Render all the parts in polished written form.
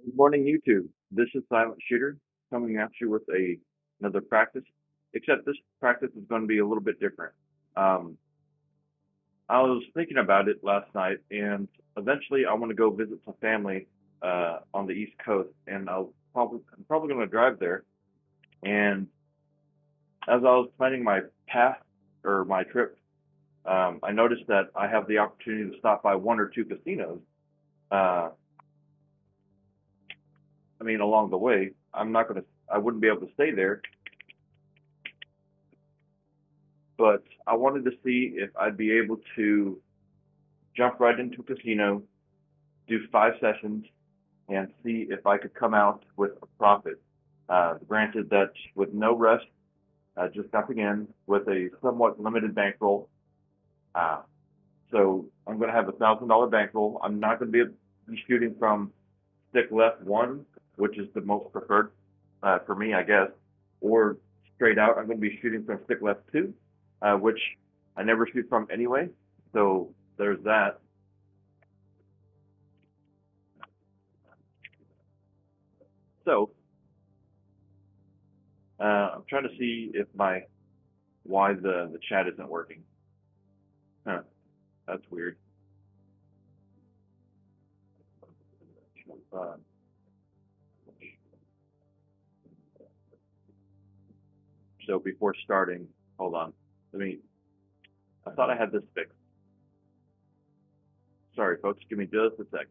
Good morning, YouTube. This is Silent Shooter coming at you with another practice, except this practice is going to be a little bit different. Um, I was thinking about it last night, and eventually I want to go visit some family on the East Coast, and I'm probably going to drive there. And as I was planning my path or my trip, I noticed that I have the opportunity to stop by one or two casinos. Uh, I mean, along the way, I wouldn't be able to stay there, but I wanted to see if I'd be able to jump right into a casino, do 5 sessions, and see if I could come out with a profit. Granted that with no rest, just jumping in with a somewhat limited bankroll. Uh, so I'm going to have $1,000 bankroll. I'm not going to be shooting from stick left one, which is the most preferred for me, I guess, or straight out. I'm going to be shooting from stick left two, which I never shoot from anyway. So there's that. So I'm trying to see if why the chat isn't working. Huh, that's weird. Uh, so before starting, hold on. I thought I had this fixed. Sorry, folks. Give me just a sec.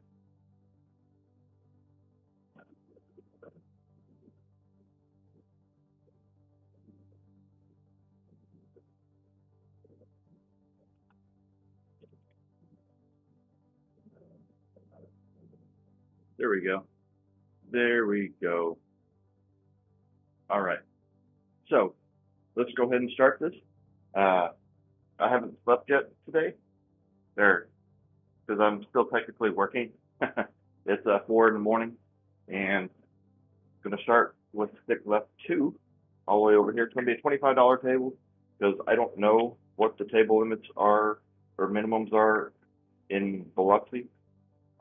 There we go. There we go. All right. So let's go ahead and start this. Uh, I haven't slept yet today, there, because I'm still technically working. It's 4 in the morning, and I'm going to start with stick left two, all the way over here. It's going to be a $25 table because I don't know what the table limits are or minimums are in Biloxi.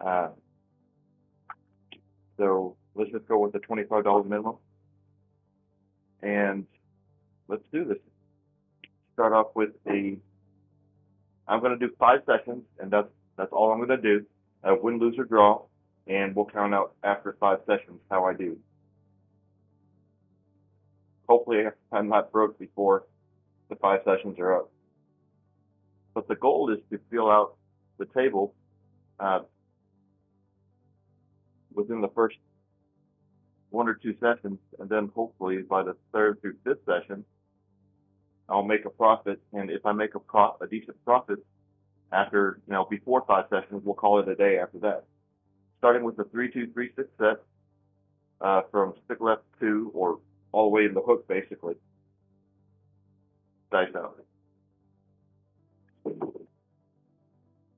Uh, so let's just go with the $25 minimum, and let's do this. Start off with I'm going to do 5 sessions, and that's all I'm going to do. Win, lose, or draw, and we'll count out after 5 sessions how I do. Hopefully, I'm not broke before the 5 sessions are up. But the goal is to fill out the table uh, within the first 1 or 2 sessions, and then hopefully by the third through fifth session, I'll make a profit. And if I make a decent profit after, before 5 sessions, we'll call it a day after that. Starting with the 3-2-3-6 set from stick left two, or all the way in the hook, basically. Dice out.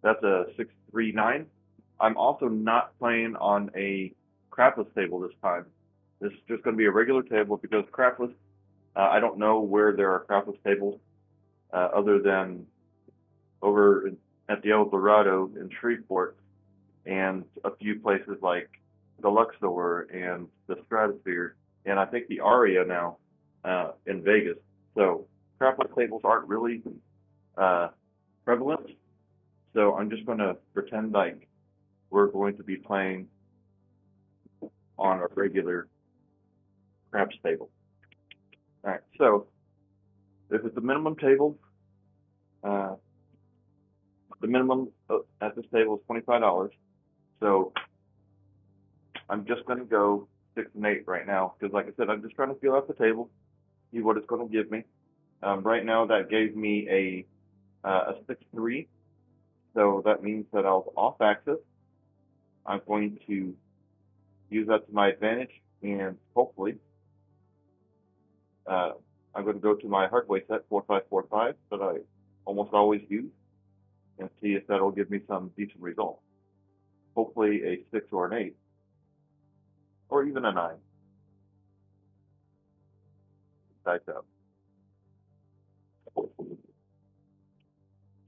That's a 6-3-9. I'm also not playing on a crapless table this time. This is just going to be a regular table because crapless, I don't know where there are crapless tables other than over at the El Dorado in Shreveport and a few places like the Luxor and the Stratosphere, and I think the Aria now in Vegas. So crapless tables aren't really prevalent. So I'm just going to pretend like we're going to be playing on a regular craps table. All right, so if it's a minimum table, uh, the minimum at this table is $25. So I'm just going to go 6 and 8 right now because, like I said, I'm just trying to feel out the table, see what it's going to give me. Right now, that gave me a 6-3, so that means that I was off axis. I'm going to use that to my advantage, and hopefully, I'm going to go to my hardway set 4-5-4-5 that I almost always use, and see if that'll give me some decent results. Hopefully, a 6 or an 8, or even a 9. Dice out.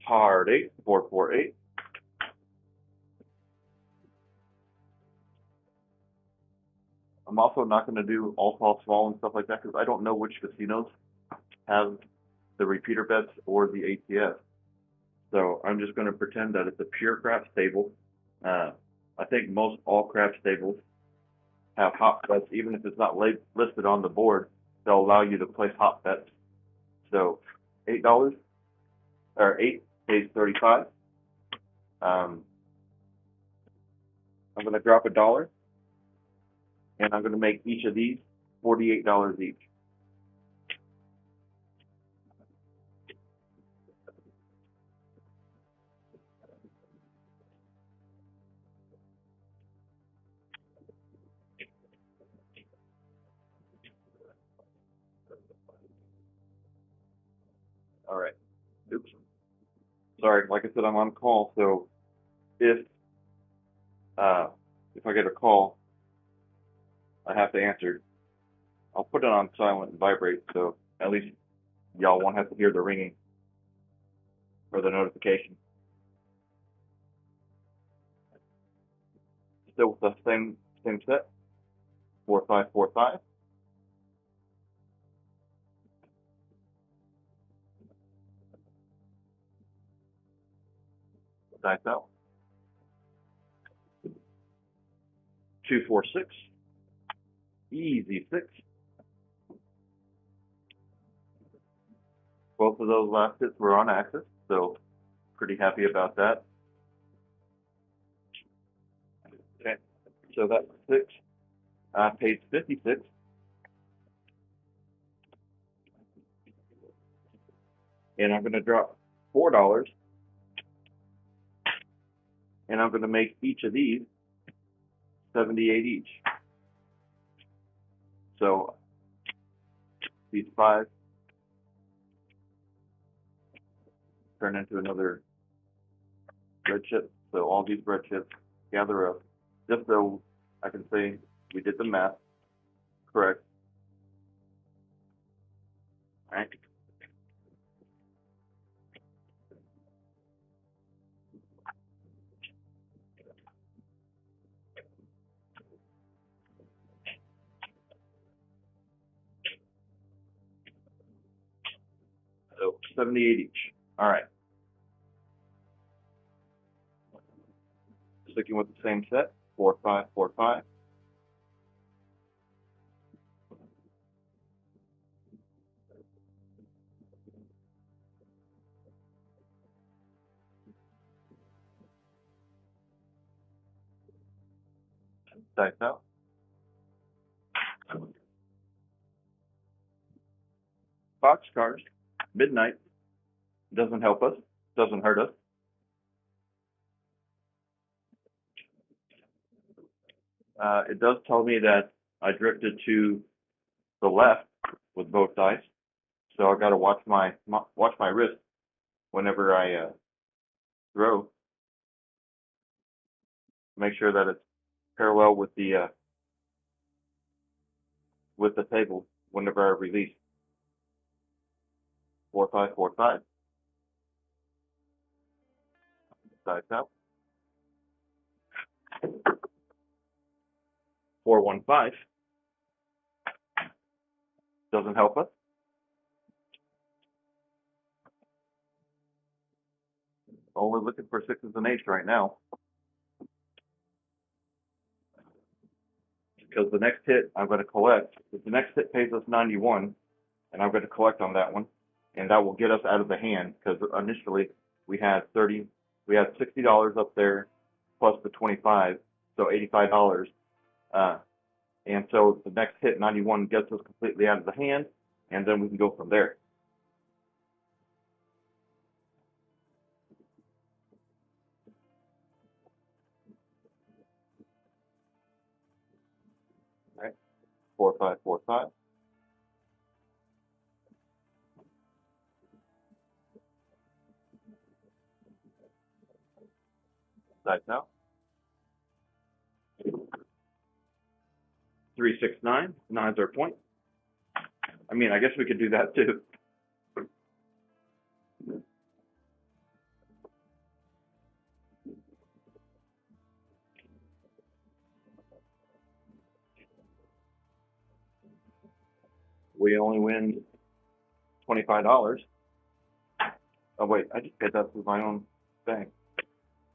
Hard 8, 4-4-8. I'm also not going to do all tall small and stuff like that because I don't know which casinos have the repeater bets or the ATS. So I'm just going to pretend that it's a pure craps table. I think most all craps tables have hot bets, even if it's not listed on the board. They'll allow you to place hot bets. So $8 or 8 pays 35. I'm going to drop $1, and I'm going to make each of these $48 each. All right. Oops. Sorry, like I said, I'm on call, so if I get a call, I have to answer. I'll put it on silent and vibrate, so at least y'all won't have to hear the ringing or the notification. Still with the same set, 4545. Dice out. 246. Easy 6. Both of those last hits were on axis, so pretty happy about that. Okay, so that's 6. Pays 56. And I'm going to drop $4. And I'm going to make each of these 78 each. So these 5 turn into another red chip. So all these red chips gather up, just so I can say we did the math correct. All right. So 78 each. All right. Sticking with the same set, 4545. Dice out. Boxcars, midnight. Doesn't help us, doesn't hurt us. It does tell me that I drifted to the left with both dice, so I got to watch my wrist whenever I throw. Make sure that it's parallel with the table whenever I release. 4545. Dice out. 415. Doesn't help us. Only looking for 6s and 8s right now. Because the next hit I'm going to collect. If the next hit pays us 91, and I'm going to collect on that one, and that will get us out of the hand. Because initially we had $60 up there, plus the 25, so $85. And so the next hit, 91, gets us completely out of the hand, and then we can go from there. All right, 4545. Dice out. 369. 9's our point. I mean, I guess we could do that too. we only win $25. Oh wait, I just paid that through my own thing.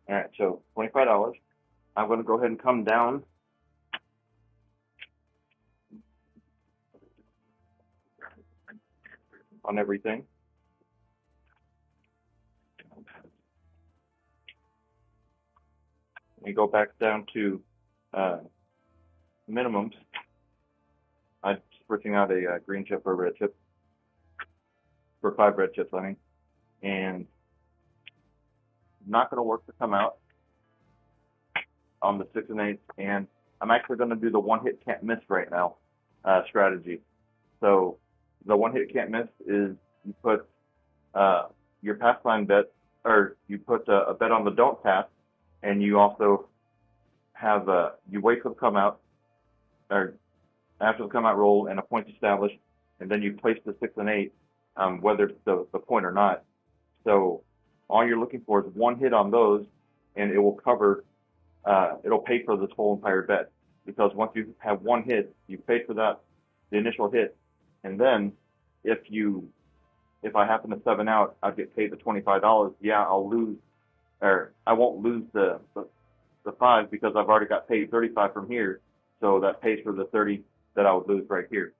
All right, so $25. I'm going to go ahead and come down on everything. We go back down to minimums. I'm switching out a green chip for a red chip, for 5 red chips, I mean, and not going to work to come out on the 6 and 8, and I'm actually going to do the one hit can't miss right now strategy. So the one hit can't miss is you put your pass line bet, or you put a bet on the don't pass, and you also have you wait for the come out, or after the come out roll and a point established, and then you place the 6 and 8, whether it's the point or not. So all you're looking for is one hit on those, and it will cover. It'll pay for this whole entire bet, because once you have one hit, you pay for that, the initial hit, and then if I happen to 7 out, I get paid the $25. Yeah, I'll lose, or I won't lose the 5 because I've already got paid 35 from here, so that pays for the 30 that I would lose right here.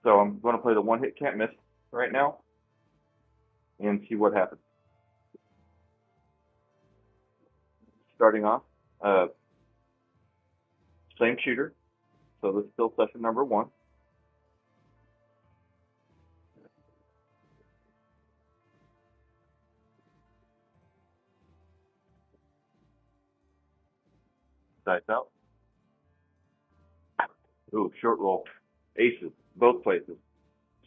So I'm going to play the one hit can't miss right now and see what happens. Starting off, same shooter, so this is still session number 1. Dice out. Ooh, short roll. Aces, both places.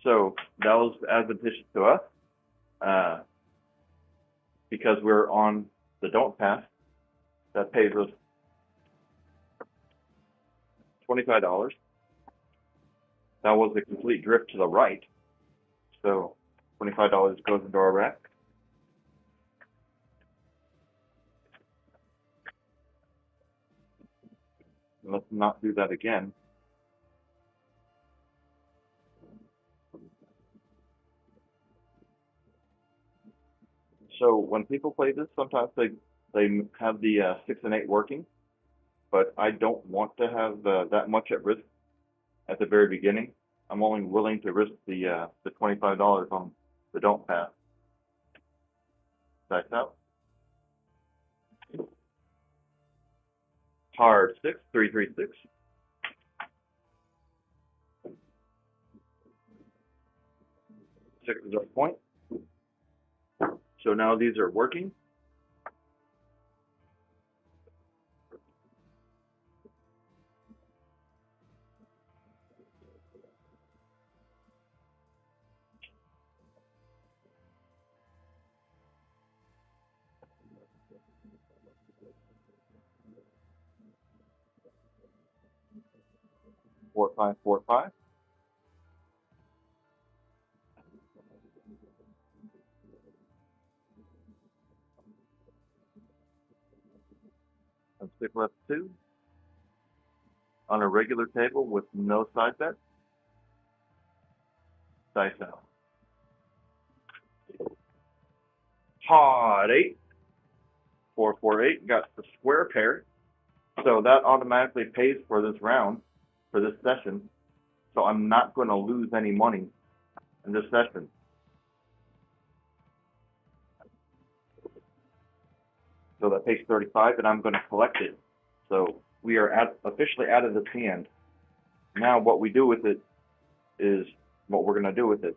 So that was advantageous to us because we're on the don't pass. That pays us $25. That was a complete drift to the right. So $25 goes into our rack. Let's not do that again. So when people play this, sometimes they have the 6 and 8 working, but I don't want to have that much at risk at the very beginning. I'm only willing to risk the $25 on the don't pass. Dice out. Hard 6, 3, 3, 6. Six is our point. So now these are working. Four, 5, 4, 5. And stick left 2 on a regular table with no side bet. Dice out. Hard 8. 4, 4, 8. Got the square pair. So that automatically pays for this round, for this session. So I'm not going to lose any money in this session. So that pays 35, and I'm going to collect it. So we are officially out of this hand. Now what we do with it is what we're going to do with it.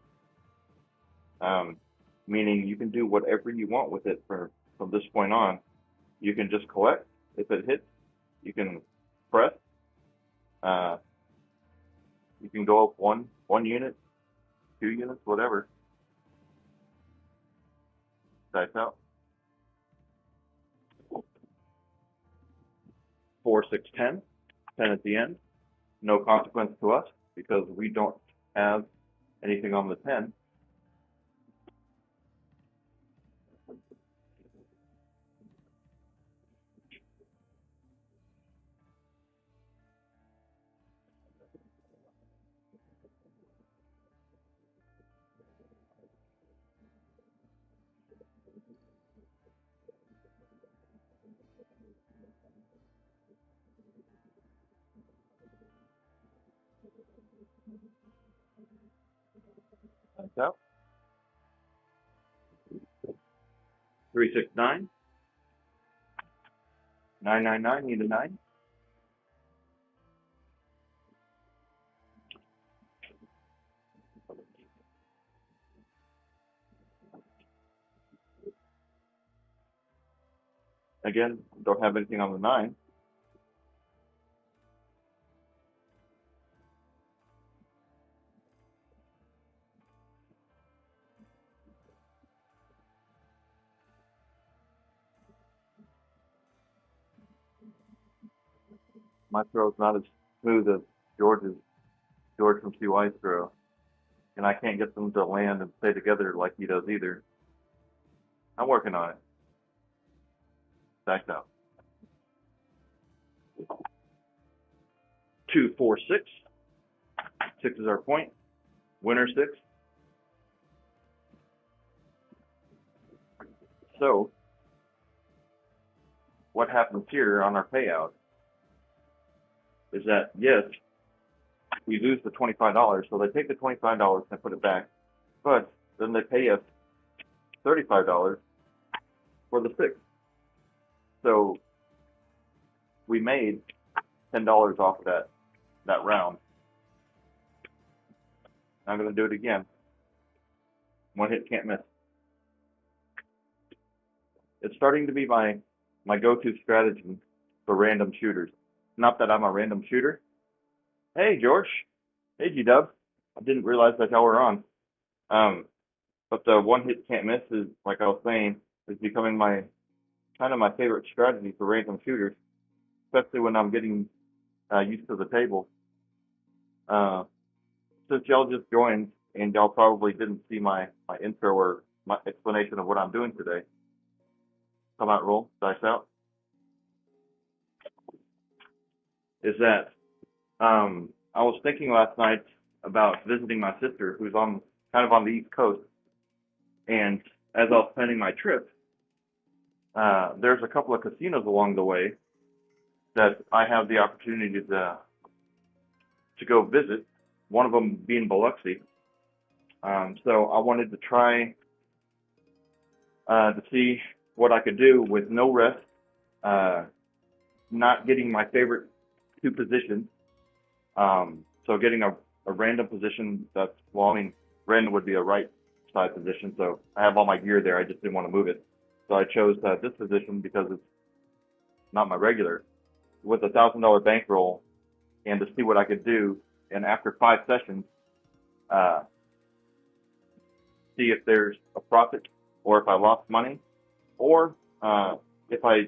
Meaning you can do whatever you want with it from this point on. You can just collect. If it hits, you can press. You can go up one unit, 2 units, whatever. Dice out. 4, 6, 10. 10 at the end. No consequence to us because we don't have anything on the 10. Dice out. 3, 6, 9. 9, 9, 9. Need a 9. Again, don't have anything on the 9. My throw is not as smooth as George from CY's throw. And I can't get them to land and stay together like he does either. I'm working on it. Dice out. 2, 4, 6. 6 is our point. Winner 6. So, what happens here on our payout is that, yes, we lose the $25, so they take the $25 and put it back, but then they pay us $35 for the 6. So we made $10 off of that round. I'm going to do it again. One hit, can't miss. It's starting to be my go-to strategy for random shooters. Not that I'm a random shooter. Hey, George. Hey, G-Dub. I didn't realize that y'all were on. But the one hit, can't miss is, like I was saying, is becoming kind of my favorite strategy for random shooters, especially when I'm getting used to the table. Since y'all just joined and y'all probably didn't see my intro or my explanation of what I'm doing today. Come out, roll, dice out. Is that I was thinking last night about visiting my sister, who's kind of on the East Coast, and as I was planning my trip, there's a couple of casinos along the way that I have the opportunity to go visit. One of them being Biloxi. So I wanted to try to see what I could do with no rest, not getting my favorite 2 positions. So getting a random position that's, well, I mean, random would be a right side position, so I have all my gear there. I just didn't want to move it. So I chose this position because it's not my regular, with a $1,000 bankroll, and to see what I could do. And after 5 sessions, see if there's a profit, or if I lost money, or if I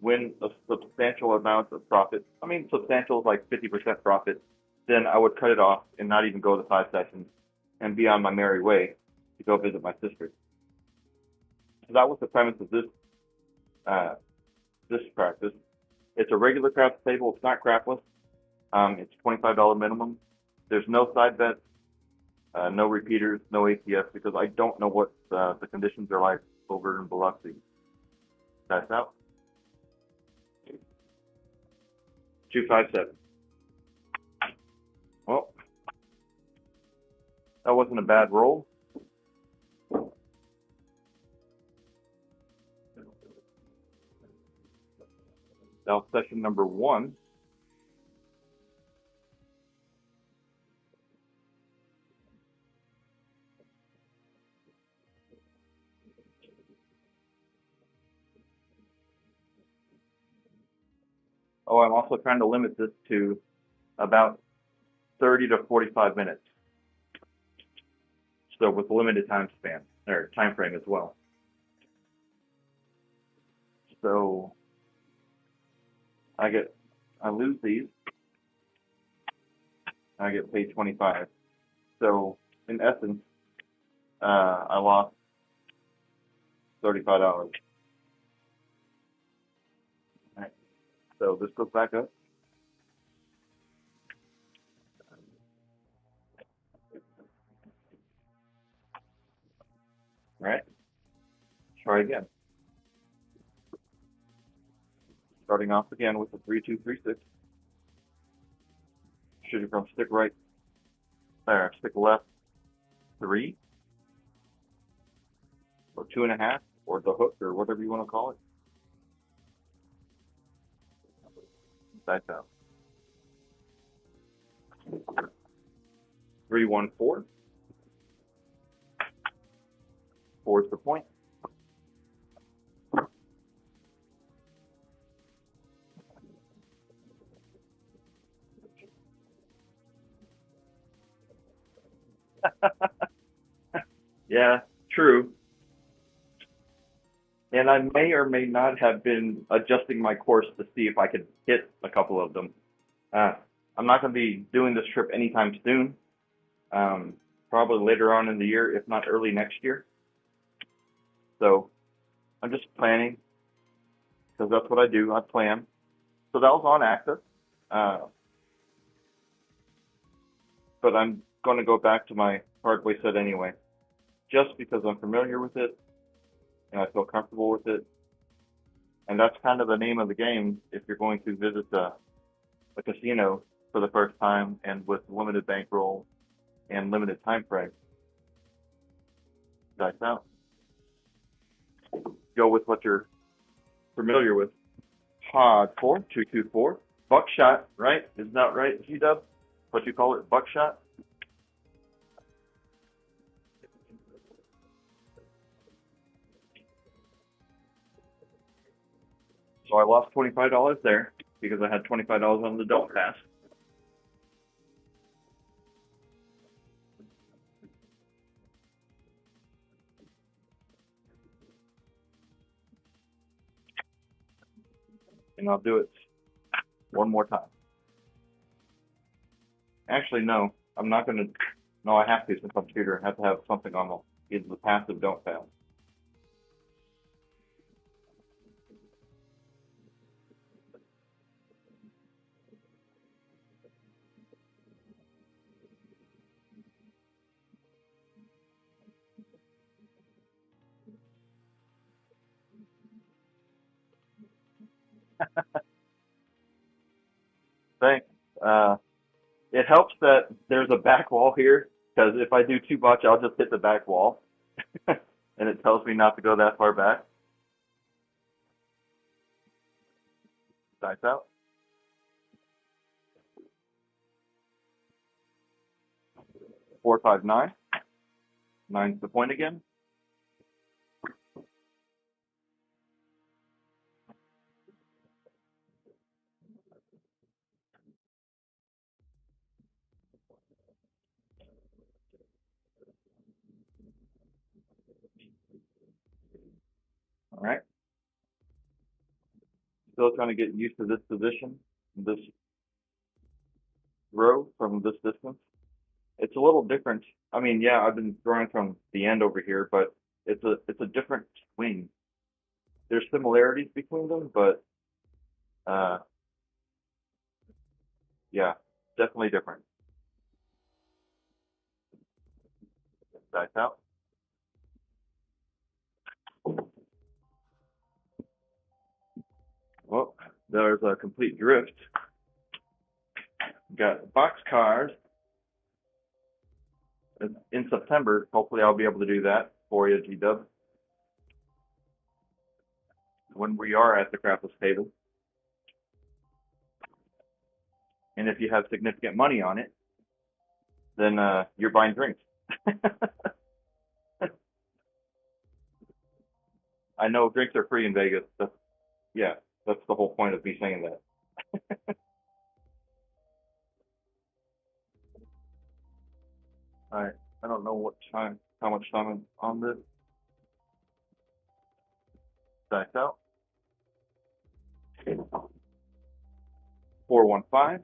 win a substantial amount of profit. I mean, substantial is like 50% profit. Then I would cut it off and not even go to 5 sessions and be on my merry way to go visit my sister. So that was the premise of this practice. It's a regular craps table. It's not crapless. It's $25 minimum. There's no side bets, no repeaters, no ATS, because I don't know what the conditions are like over in Biloxi. Dice out. 2, 5, 7. Well, that wasn't a bad roll. Now, session number 1. Oh, I'm also trying to limit this to about 30 to 45 minutes. So with a limited time span, or time frame as well. So I lose these. I get paid 25. So in essence, I lost $35. All right. So this goes back up. All right. Try again. Starting off again with a 3, 2, 3, 6. Shooting from stick right there, stick left 3, or 2.5, or the hook, or whatever you want to call it. Dice out. 3-1-4. 4 is the point. Yeah, true. And I may or may not have been adjusting my course to see if I could hit a couple of them. Uh, I'm not going to be doing this trip anytime soon. Probably later on in the year, if not early next year. So I'm just planning because that's what I do. I plan. So that was on Access. Uh, but I'm going to go back to my hardway set anyway, just because I'm familiar with it and I feel comfortable with it. And that's kind of the name of the game if you're going to visit a casino for the first time and with limited bankroll and limited time frame. Dice out. Go with what you're familiar with. Pod 4, 2-2-4. Buckshot, right? Isn't that right, G-Dub? What you call it, buckshot? So I lost $25 there because I had $25 on the don't pass. And I'll do it one more time. Actually, no, I'm not going to. No, I have to since I'm tutor. I have to have something on either the passive don't fail. Thanks. It helps that there's a back wall here because if I do too much, I'll just hit the back wall, and it tells me not to go that far back. Dice out. 4-5-9. 9's the point again. All right. Still trying to get used to this position, this row from this distance. It's a little different. I mean, yeah, I've been throwing from the end over here, but it's a different swing. There's similarities between them, but uh, yeah, definitely different. Dice out. Well, there's a complete drift. Got box cars in September. Hopefully, I'll be able to do that for you, G-Dub, when we are at the crapless table. And if you have significant money on it, then you're buying drinks. I know drinks are free in Vegas. Yeah, that's the whole point of me saying that. All right, I don't know how much time I'm on this. Dice out. 4-1-5.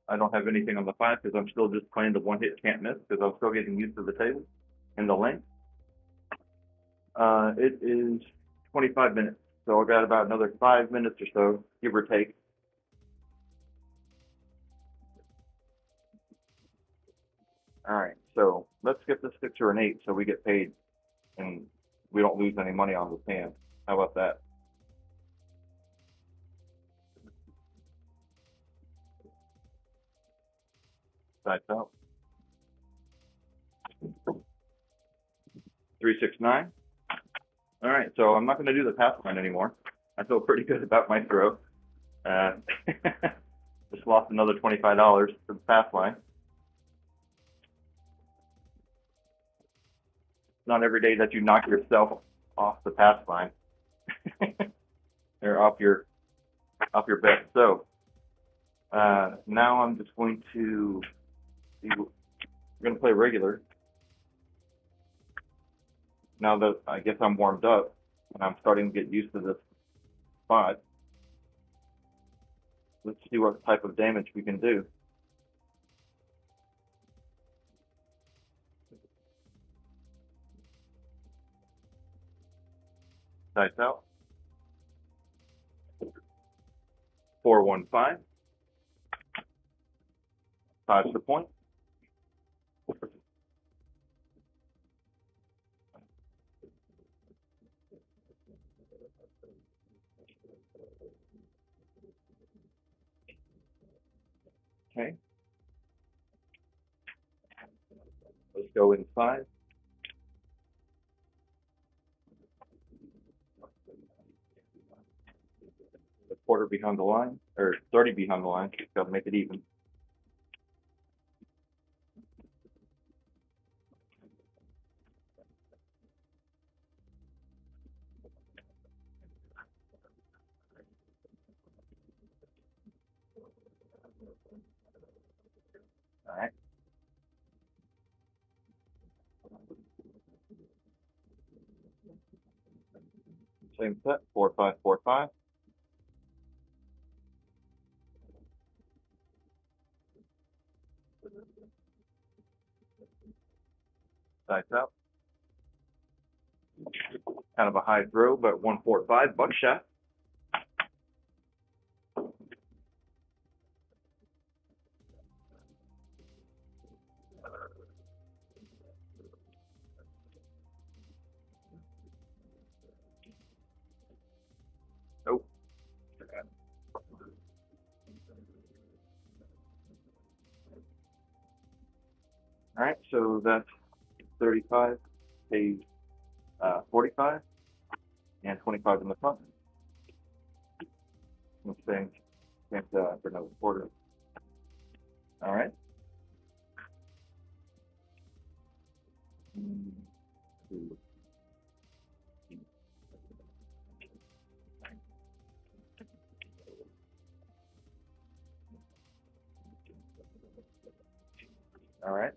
I don't have anything on the 5 because I'm still just playing the one hit can't miss because I'm still getting used to the table and the length. It is 25 minutes, so I got about another 5 minutes or so, give or take. All right, so let's get this 6 or an 8 so we get paid and we don't lose any money on this hand. How about that? Dice out. 369. All right, so I'm not going to do the pass line anymore. I feel pretty good about my throw. Just lost another $25 for the pass line. Not every day that you knock yourself off the pass line or off your bet. So now I'm just going to play regular. Now that I guess I'm warmed up and I'm starting to get used to this spot, let's see what type of damage we can do. Dice out. 415. 5's the point. Okay. Let's go inside. A quarter behind the line, or 30 behind the line. Got to make it even. All right. Same set. 4545. Dice out. Kind of a high throw, but 145 buckshot. Nope. All right, so that's 35, pays 45, and 25 in the front. Same for another quarter. All right. All right.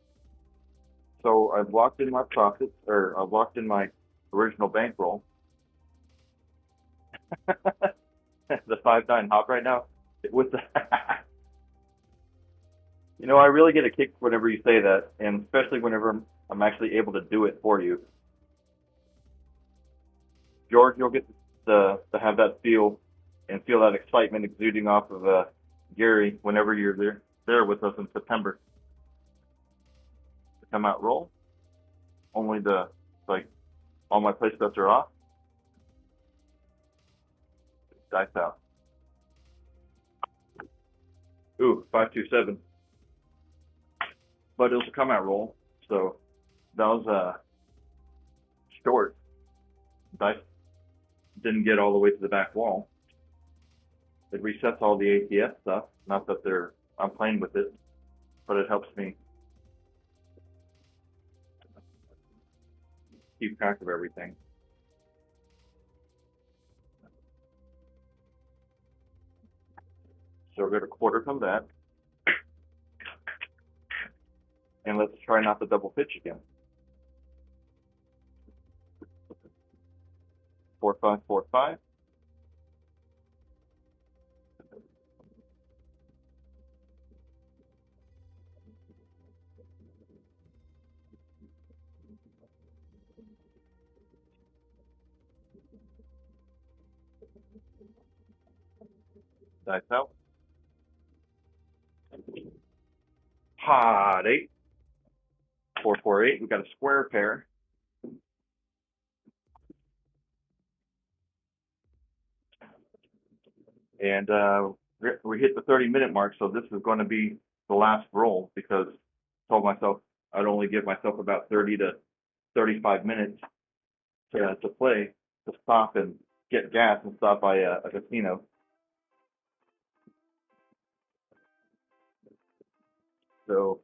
So I've locked in my profits, or I've locked in my original bankroll. The 5-9 hop right now with the I really get a kick whenever you say that, and especially whenever I'm actually able to do it for you. George, you'll get to have that feel that excitement exuding off of Gary whenever you're there with us in September. To come out roll. Only all my play sets are off. Dice out. Ooh, 527. But it was a come out roll, so that was short. Dice didn't get all the way to the back wall. It resets all the ATS stuff. Not that I'm playing with it, but it helps me keep track of everything. So we're going to quarter from that. And let's try not to double pitch again. 4545. Dice out. Pot 8. 448. We got a square pair. And we hit the 30-minute mark, so this is going to be the last roll because I told myself I'd only give myself about 30 to 35 minutes to play, to stop and get gas and stop by a casino. So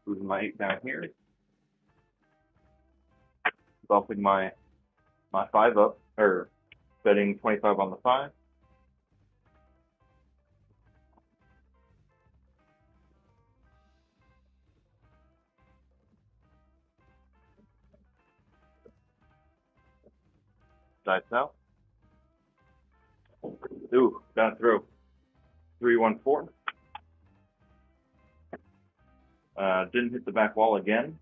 moving my 8 down here, bumping my 5 up, or betting 25 on the 5. Dice out. Ooh, got through. 3-1-4. Didn't hit the back wall again.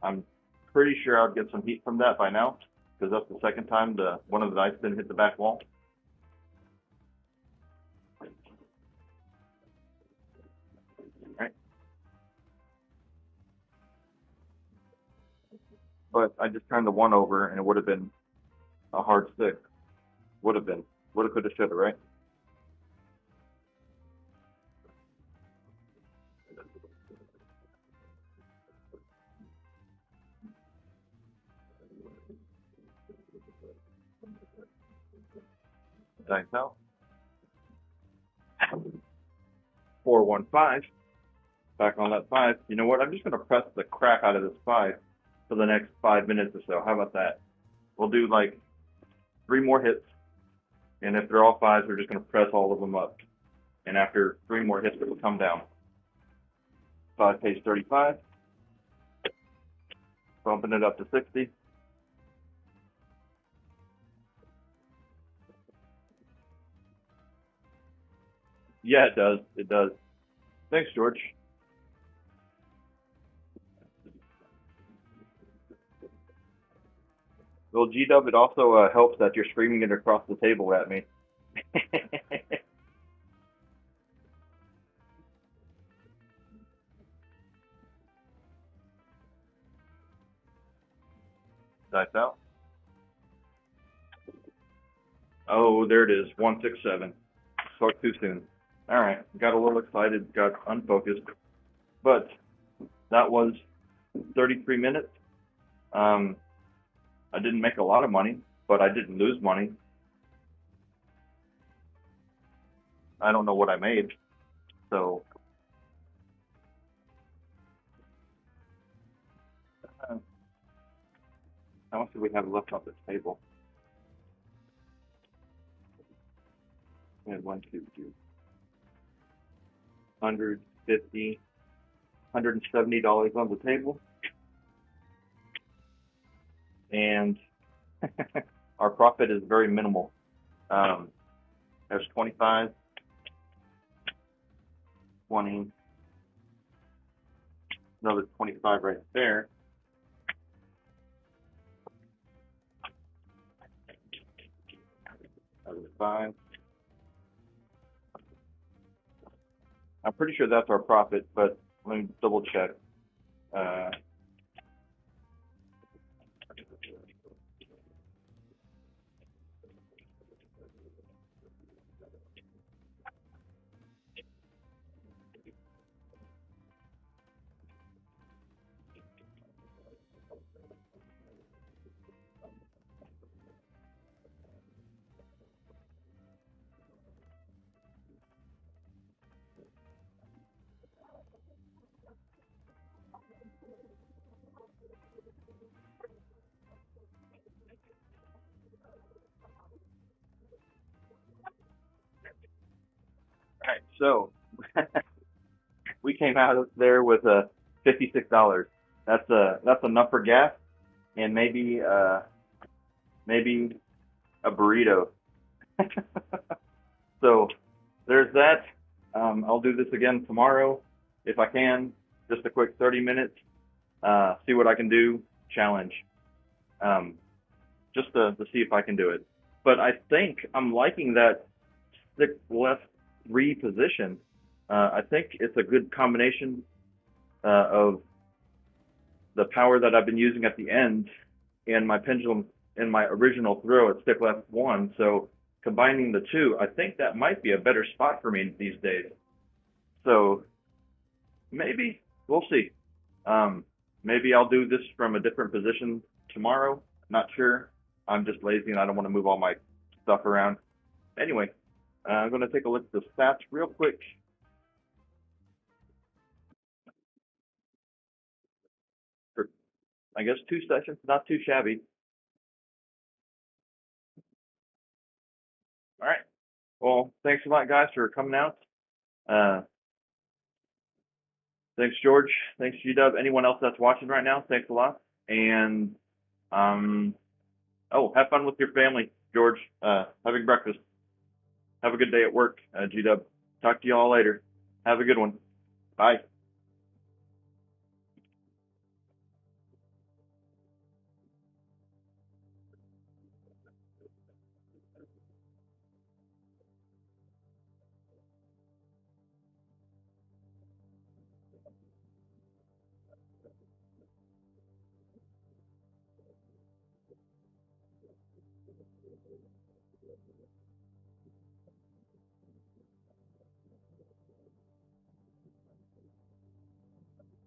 I'm pretty sure I'd get some heat from that by now, because that's the second time one of the dice didn't hit the back wall. Right. But I just turned the 1 over, and it would have been a hard 6. Would have been. Would have, could have, should have, right? Dice out. 4-1-5. Back on that 5. You know what? I'm just going to press the crap out of this 5 for the next 5 minutes or so. How about that? We'll do like 3 more hits. And if they're all 5s, we're just going to press all of them up. And after 3 more hits, it will come down. 5 pays 35. Bumping it up to 60. Yeah, it does. It does. Thanks, George. Well, G-Dub, it also helps that you're screaming it across the table at me. Dice out. Oh, there it is. 167. Spoke too soon. All right. Got a little excited. Got unfocused. But that was 33 minutes. I didn't make a lot of money, but I didn't lose money. I don't know what I made. So how much do we have left on this table? We had 1, 2, 2. 150, $170 on the table. And our profit is very minimal. There's 25, 20, another 25 right there. That was 5. I'm pretty sure that's our profit, but let me double check. All right, so we came out of there with $56. That's enough for gas and maybe a burrito. So there's that. I'll do this again tomorrow if I can. Just a quick 30 minutes. See what I can do. Challenge. Just to see if I can do it. But I think I'm liking that 6 left 3 position. I think it's a good combination of the power that I've been using at the end and my pendulum in my original throw at stick left 1. So combining the 2, I think that might be a better spot for me these days. So maybe we'll see. Um, maybe I'll do this from a different position tomorrow. Not sure. I'm just lazy and I don't want to move all my stuff around. Anyway, I'm going to take a look at the stats real quick. For, I guess 2 sessions, not too shabby. All right. Well, thanks a lot, guys, for coming out. Uh, thanks, George. Thanks, GW. Anyone else that's watching right now, thanks a lot. And oh, have fun with your family, George. Having breakfast. Have a good day at work, GW. Talk to you all later. Have a good one. Bye.